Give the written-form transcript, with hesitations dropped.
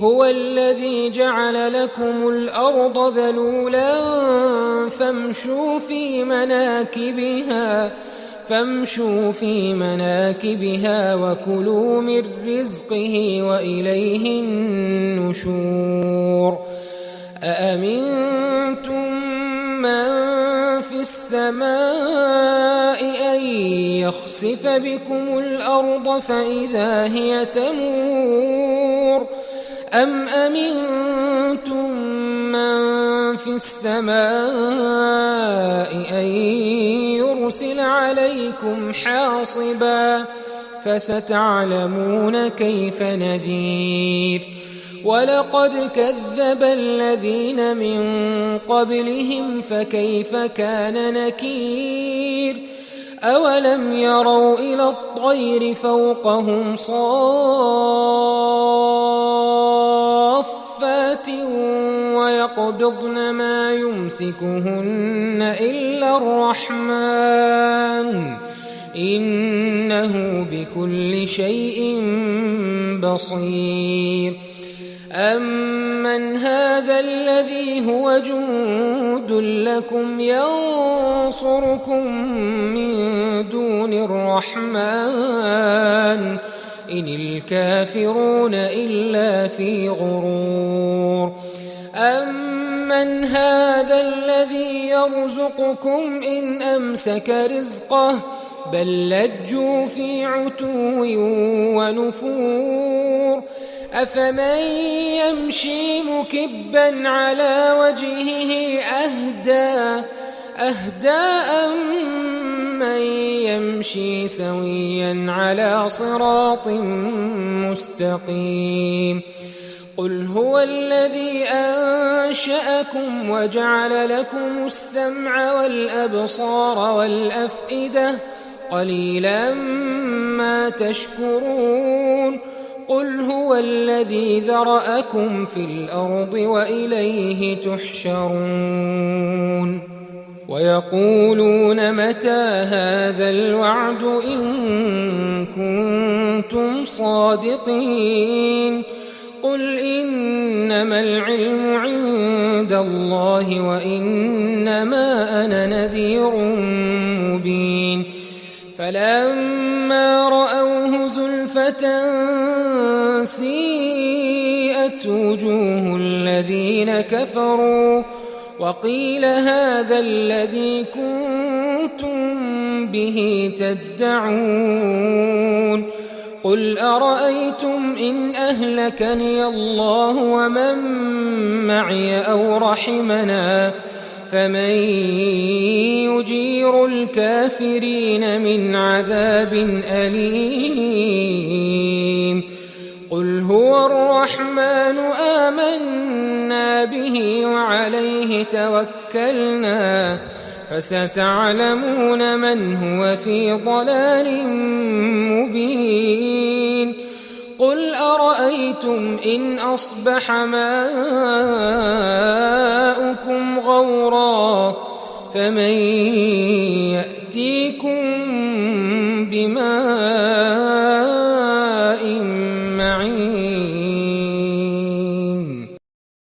هو الذي جعل لكم الأرض ذلولا فامشوا في مناكبها وكلوا من رزقه وإليه النشور أأمنتم من في السماء أن يخسف بكم الأرض فإذا هي تمور أم أمنتم من في السماء أن يرسل عليكم حاصبا فستعلمون كيف نذير ولقد كذب الذين من قبلهم فكيف كان نكير أولم يروا إلى الطير فوقهم صافات ويقبضن ما يمسكهن إلا الرحمن إنه بكل شيء بصير أمن هذا الذي هو جند لكم ينصركم من دون الرحمن إن الكافرون إلا في غرور أمن هذا الذي يرزقكم إن أمسك رزقه بل لجوا في عتو ونفور أفمن يمشي مكبا على وجهه أهدى أمن يمشي سويا على صراط مستقيم قل هو الذي أنشأكم وجعل لكم السمع والأبصار والأفئدة قليلا ما تشكرون قل هو الذي ذرأكم في الأرض وإليه تحشرون ويقولون متى هذا الوعد إن كنتم صادقين قل إنما العلم عند الله وإنما أنا نذير مبين فلما رأوه زلفة سيئت وجوه الذين كفروا وقيل هذا الذي كنتم به تدعون قل أرأيتم إن أهلكني الله ومن معي أو رحمنا فمن يجير الكافرين من عذاب أليم قل هو الرحمن آمنا به وعليه توكلنا فستعلمون من هو في ضلال مبين قل أرأيتم إن أصبح ماؤكم غورا فمن يأتيكم بماء